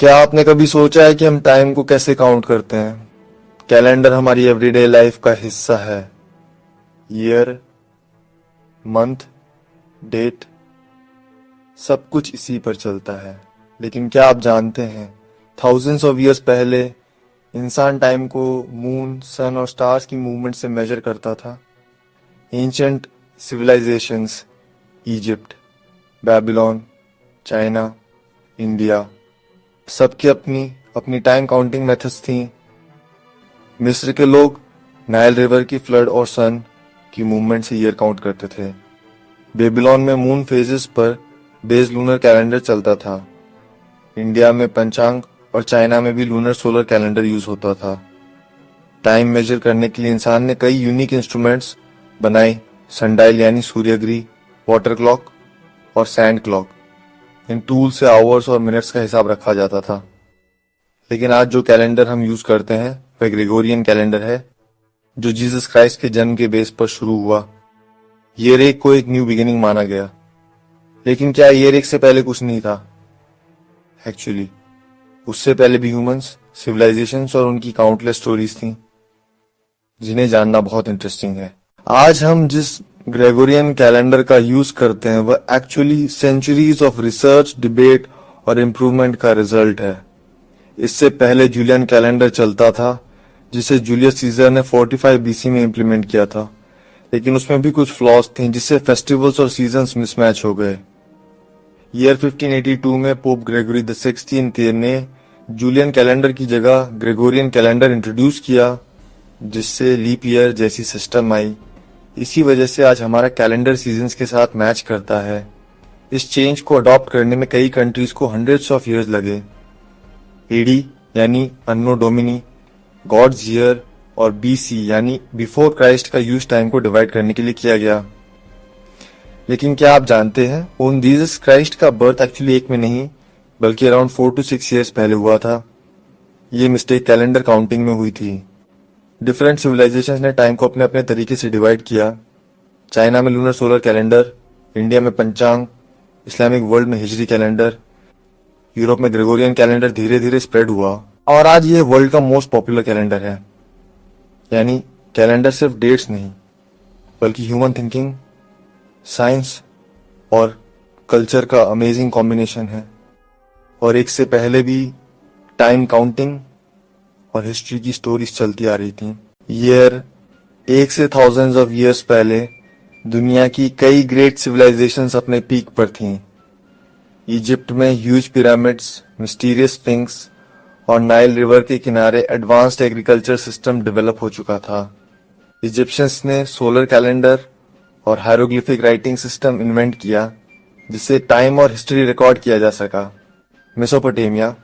क्या आपने कभी सोचा है कि हम टाइम को कैसे काउंट करते हैं? कैलेंडर हमारी एवरीडे लाइफ का हिस्सा है। ईयर, मंथ, डेट, सब कुछ इसी पर चलता है। लेकिन क्या आप जानते हैं, थाउजेंड्स ऑफ ईयर्स पहले इंसान टाइम को मून, सन और स्टार्स की मूवमेंट से मेजर करता था। Ancient civilizations, Egypt, Babylon, China, India, सबकी अपनी अपनी टाइम काउंटिंग मेथड्स थी। मिस्र के लोग नाइल रिवर की फ्लड और सन की मूवमेंट से ईयर काउंट करते थे। बेबीलोन में मून फेजेस पर बेस्ड लूनर कैलेंडर चलता था। इंडिया में पंचांग और चाइना में भी लूनर सोलर कैलेंडर यूज होता था। टाइम मेजर करने के लिए इंसान ने कई यूनिक इंस्ट्रूमेंट्स बनाए, सनडायल यानी सूर्यग्रह, वाटर क्लॉक और सैंड क्लॉक। इन टूल से आवर्स और मिनट्स का हिसाब रखा जाता था। लेकिन आज जो कैलेंडर हम यूज करते हैं वह ग्रेगोरियन कैलेंडर है, जो जीसस क्राइस्ट के जन्म के बेस पर शुरू हुआ। ईयर एक को एक न्यू बिगिनिंग माना गया। लेकिन क्या ईयर एक से पहले कुछ नहीं था? एक्चुअली उससे पहले भी ह्यूमंस, सिविलाइजेशंस और उनकी काउंटलेस स्टोरीज थी, जिन्हें जानना बहुत इंटरेस्टिंग है। आज हम जिस ग्रेगोरियन कैलेंडर का यूज करते हैं वह actually centuries of research, debate और इम्प्रूवमेंट का रिजल्ट है। इससे पहले जूलियन कैलेंडर चलता था, जिसे जूलियस सीजर ने 45 बीसी में इम्प्लीमेंट किया था। लेकिन उसमें भी कुछ फ्लॉज थे, जिससे फेस्टिवल्स और सीजन्स मिसमैच हो गए। ईयर 1582 में पोप ग्रेगोरी द 16th ने जूलियन कैलेंडर की जगह ग्रेगोरियन कैलेंडर इंट्रोड्यूस किया, जिससे लीप ईयर जैसी सिस्टम आई। इसी वजह से आज हमारा कैलेंडर सीजन्स के साथ मैच करता है। इस चेंज को अडॉप्ट करने में कई कंट्रीज को हंड्रेड्स ऑफ ईयर्स लगे। एडी यानी अन्नो डोमिनी, गॉड्स ईयर और बीसी यानी बिफोर क्राइस्ट का यूज टाइम को डिवाइड करने के लिए किया गया। लेकिन क्या आप जानते हैं, उन जीसस क्राइस्ट का बर्थ एक्चुअली एक में नहीं बल्कि अराउंड 4 to 6 ईयर्स पहले हुआ था। ये मिस्टेक कैलेंडर काउंटिंग में हुई थी। डिफरेंट सिविलाइजेशंस ने टाइम को अपने अपने तरीके से डिवाइड किया। चाइना में लूनर सोलर कैलेंडर, इंडिया में पंचांग, इस्लामिक वर्ल्ड में हिजरी कैलेंडर, यूरोप में ग्रेगोरियन कैलेंडर धीरे धीरे स्प्रेड हुआ और आज ये वर्ल्ड का मोस्ट पॉपुलर कैलेंडर है। यानी कैलेंडर सिर्फ डेट्स नहीं बल्कि ह्यूमन थिंकिंग, साइंस और कल्चर का अमेजिंग कॉम्बिनेशन है। और एक से पहले भी टाइम काउंटिंग और हिस्ट्री की स्टोरीज चलती आ रही थी। ईयर एक से थाउजेंड्स ऑफ ईयर्स पहले दुनिया की कई ग्रेट सिविलाइजेशंस अपने पीक पर थीं। इजिप्ट में ह्यूज पिरामिड्स, मिस्टीरियस स्फिंक्स और नाइल रिवर के किनारे एडवांस्ड एग्रीकल्चर सिस्टम डेवलप हो चुका था। इजिप्शियंस ने सोलर कैलेंडर और हायरोग्लिफिक राइटिंग सिस्टम इन्वेंट किया, जिससे टाइम और हिस्ट्री रिकॉर्ड किया जा सका। मेसोपोटामिया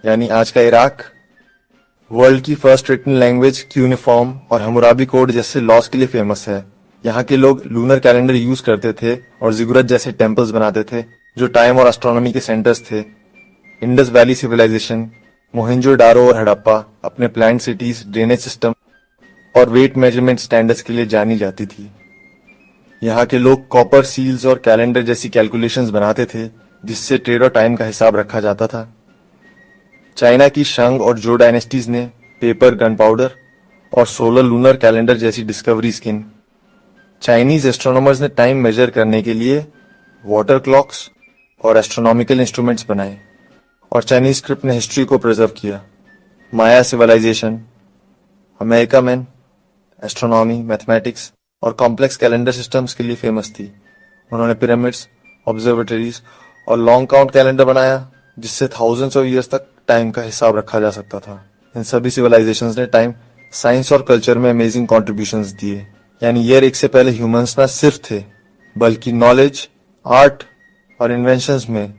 यानी आज का इराक वर्ल्ड की फर्स्ट रिटन लैंग्वेज, क्यूनिफॉर्म और हम्मुराबी कोड जैसे लॉस के लिए फेमस है। यहाँ के लोग लूनर कैलेंडर यूज करते थे और जिगुरत जैसे टेम्पल्स बनाते थे, जो टाइम और एस्ट्रोनॉमी के सेंटर्स थे। इंडस वैली सिविलाइजेशन, मोहेंजो-दारो और हड़प्पा अपने प्लान्ड सिटीज, ड्रेनेज सिस्टम और वेट मेजरमेंट स्टैंडर्ड्स के लिए जानी जाती थी। यहाँ के लोग कॉपर सील्स और कैलेंडर जैसी कैलकुलेशंस बनाते थे, जिससे ट्रेड और टाइम का हिसाब रखा जाता था। चाइना की शंग और जो डायनेस्टीज ने पेपर, गन पाउडर और सोलर लूनर कैलेंडर जैसी डिस्कवरीज की। चाइनीज एस्ट्रोनॉमर्स ने टाइम मेजर करने के लिए वाटर क्लॉक्स और एस्ट्रोनॉमिकल इंस्ट्रूमेंट्स बनाए और चाइनीज स्क्रिप्ट ने हिस्ट्री को प्रिजर्व किया। माया सिविलाइजेशन अमेरिका में एस्ट्रोनॉमी, मैथमेटिक्स और कॉम्प्लेक्स कैलेंडर सिस्टम्स के लिए फेमस थी। उन्होंने पिरामिड्स, ऑब्जर्वेटरीज और लॉन्ग काउंट कैलेंडर बनाया, जिससे थाउजेंड्स ऑफ ईयर्स तक टाइम का हिसाब रखा जा सकता था। इन सभी सिविलाइजेशंस ने टाइम, साइंस और कल्चर में अमेजिंग कॉन्ट्रीब्यूशंस दिए। यानी ईयर एक से पहले ह्यूमंस ना सिर्फ थे बल्कि नॉलेज, आर्ट और इन्वेंशंस में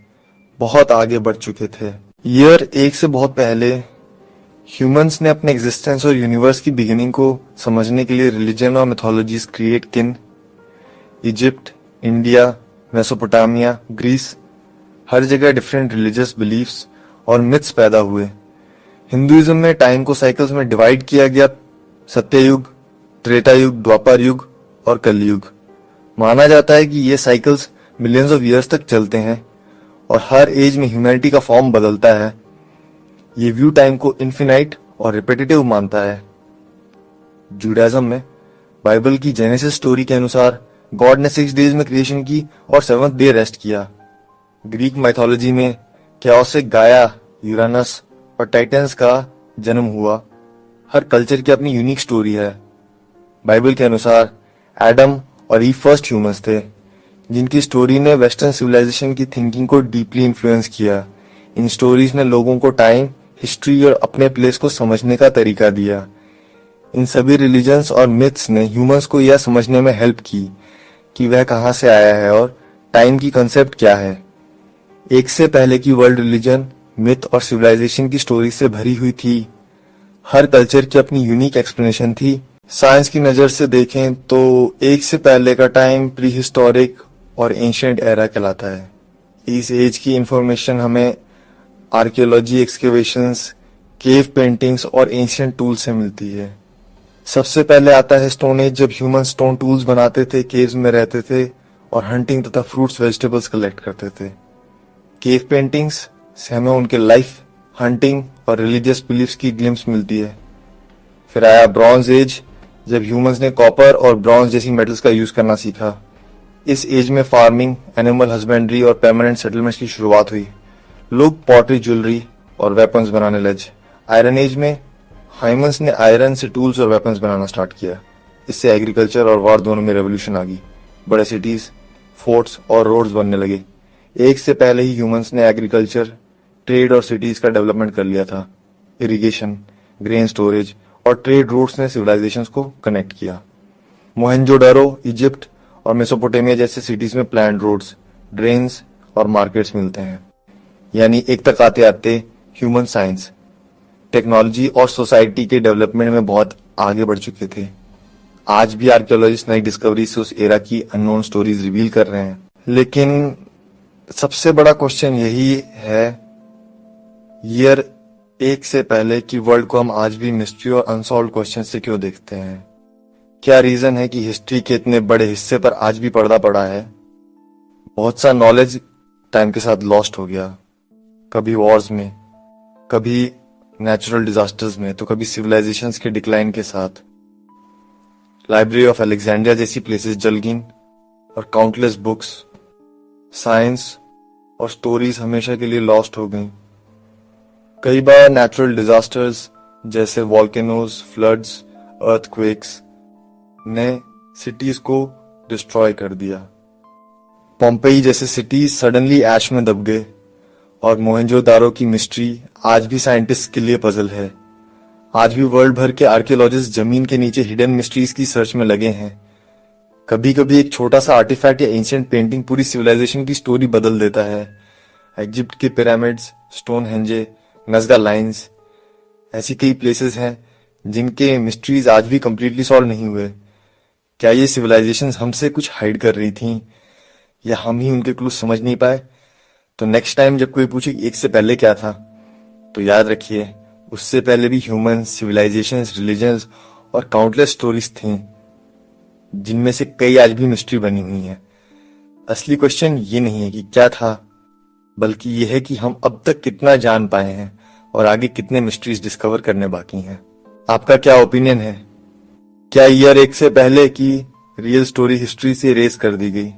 बहुत आगे बढ़ चुके थे। ईयर एक से बहुत पहले ह्यूमंस ने अपने एग्जिस्टेंस और यूनिवर्स की बिगिनिंग को समझने के लिए रिलीजन और मिथोलॉजीज क्रिएट किन। इजिप्ट, इंडिया, मेसोपोटामिया, ग्रीस, हर जगह डिफरेंट रिलीजियस बिलीफ्स और मिथ्स पैदा हुए। हिंदुइज्म में टाइम को साइकिल्स में डिवाइड किया गया, सत्ययुग, त्रेता युग, द्वापर युग और कलयुग। माना जाता है कि ये साइकिल्स मिलियंस ऑफ ईयर्स तक चलते हैं और हर एज में ह्यूमैनिटी का फॉर्म बदलता है, ये व्यू टाइम को इन्फिनाइट और रिपीटेटिव मानता है। जुडाइज्म में बाइबल की जेनेसिस स्टोरी के अनुसार गॉड ने 6 डेज में क्रिएशन की और 7th डे रेस्ट किया। ग्रीक माइथोलॉजी में कैओस से गाया, यूरानस और टाइटन्स का जन्म हुआ। हर कल्चर की अपनी यूनिक स्टोरी है। बाइबल के अनुसार एडम और ईव फर्स्ट ह्यूमंस थे, जिनकी स्टोरी ने वेस्टर्न सिविलाइजेशन की थिंकिंग को डीपली इन्फ्लुएंस किया। इन स्टोरीज ने लोगों को टाइम, हिस्ट्री और अपने प्लेस को समझने का तरीका दिया। इन सभी रिलीजन्स और मिथ्स ने ह्यूमंस को यह समझने में हेल्प की कि वह कहां से आया है और टाइम की कंसेप्ट क्या है। एक से पहले की वर्ल्ड रिलीजन, मिथ और सिविलाइजेशन की स्टोरी से भरी हुई थी। हर कल्चर की अपनी यूनिक एक्सप्लेनेशन थी। साइंस की नजर से देखें तो एक से पहले का टाइम प्री हिस्टोरिक और एंशिएंट एरा कहलाता है। इस एज की इंफॉर्मेशन हमें आर्कियोलॉजी एक्सकेवेशंस, केव पेंटिंग्स और एंशिएंट टूल्स से मिलती है। सबसे पहले आता है स्टोन एज, जब ह्यूमन स्टोन टूल्स बनाते थे, केव्स में रहते थे और हंटिंग तथा फ्रूट्स वेजिटेबल्स कलेक्ट करते थे। केव पेंटिंग्स से हमें उनके लाइफ, हंटिंग और रिलीजियस बिलीफ्स की ग्लिम्स मिलती है। फिर आया ब्रॉन्ज एज, जब ह्यूमंस ने कॉपर और ब्रॉन्ज जैसी मेटल्स का यूज करना सीखा। इस एज में फार्मिंग, एनिमल हस्बेंड्री और परमानेंट सेटलमेंट्स की शुरुआत हुई। लोग पॉटरी, ज्वेलरी और वेपन्स बनाने लगे। आयरन एज में ह्यूमंस ने आयरन से टूल्स और वेपन्स बनाना स्टार्ट किया। इससे एग्रीकल्चर और वॉर दोनों में रेवोल्यूशन आ गई। बड़े सिटीज, फोर्ट्स और रोड्स बनने लगे। एक से पहले ही ह्यूमंस ने एग्रीकल्चर, ट्रेड और सिटीज का डेवलपमेंट कर लिया था। इरिगेशन, ग्रेन स्टोरेज और ट्रेड रूट्स ने सिविलाइजेशंस को कनेक्ट किया। मोहेंजोडारो, इजिप्ट और मेसोपोटामिया जैसे सिटीज में प्लान्ड रोड्स, ड्रेन्स और मार्केट्स मिलते हैं। यानी एक तक आते आते ह्यूमन साइंस, टेक्नोलॉजी और सोसाइटी के डेवलपमेंट में बहुत आगे बढ़ चुके थे। आज भी आर्कियोलॉजिस्ट नई डिस्कवरी से उस एरा की अननोन स्टोरीज रिवील कर रहे हैं। लेकिन सबसे बड़ा क्वेश्चन यही है, ईयर 1 से पहले की वर्ल्ड को हम आज भी मिस्ट्री और अनसॉल्व क्वेश्चन से क्यों देखते हैं? क्या रीजन है कि हिस्ट्री के इतने बड़े हिस्से पर आज भी पर्दा पड़ा है? बहुत सा नॉलेज टाइम के साथ लॉस्ट हो गया, कभी वॉर्स में, कभी नेचुरल डिजास्टर्स में, तो कभी सिविलाइजेशंस के डिक्लाइन के साथ। लाइब्रेरी ऑफ अलेक्जेंड्रिया जैसी प्लेसेस जल गई और काउंटलेस बुक्स, साइंस और स्टोरीज हमेशा के लिए लॉस्ट हो गई। कई बार नेचुरल डिजास्टर्स जैसे वॉल्केनोज, फ्लड्स, अर्थक्वेक्स ने सिटीज को डिस्ट्रॉय कर दिया। पोम्पेई जैसे सिटीज सडनली ऐश में दब गए और मोहेंजोदारो की मिस्ट्री आज भी साइंटिस्ट के लिए पजल है। आज भी वर्ल्ड भर के आर्कियोलॉजिस्ट जमीन के नीचे हिडन मिस्ट्रीज की सर्च में लगे हैं। कभी कभी एक छोटा सा आर्टिफैक्ट या एंशिएंट पेंटिंग पूरी सिविलाइजेशन की स्टोरी बदल देता है। इजिप्ट के पिरामिड्स, स्टोन हेंजे, नज़्दा लाइन्स, ऐसी कई प्लेसेस हैं जिनके मिस्ट्रीज आज भी कंप्लीटली सॉल्व नहीं हुए। क्या ये सिविलाइजेशंस हमसे कुछ हाइड कर रही थीं या हम ही उनके क्लू समझ नहीं पाए? तो नेक्स्ट टाइम जब कोई पूछे कि 1 से पहले क्या था, तो याद रखिए उससे पहले भी ह्यूमंस, सिविलाइजेशंस, रिलीजन्स और काउंटलेस स्टोरीज थी, जिनमें से कई आज भी मिस्ट्री बनी हुई हैं। असली क्वेश्चन ये नहीं है कि क्या था, बल्कि ये है कि हम अब तक कितना जान पाए हैं और आगे कितने मिस्ट्रीज डिस्कवर करने बाकी हैं। आपका क्या ओपिनियन है? क्या ईयर 1 से पहले की रियल स्टोरी हिस्ट्री से इरेज कर दी गई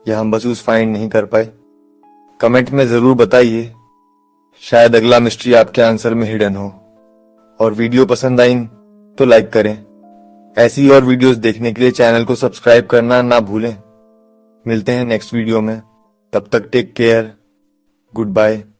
या हम बस उस फाइंड नहीं कर पाए? कमेंट में जरूर बताइए, शायद अगला मिस्ट्री आपके आंसर में हिडन हो। और वीडियो पसंद आई तो लाइक करें। ऐसी और वीडियोस देखने के लिए चैनल को सब्सक्राइब करना ना भूलें। मिलते हैं नेक्स्ट वीडियो में, तब तक टेक केयर, गुड बाय।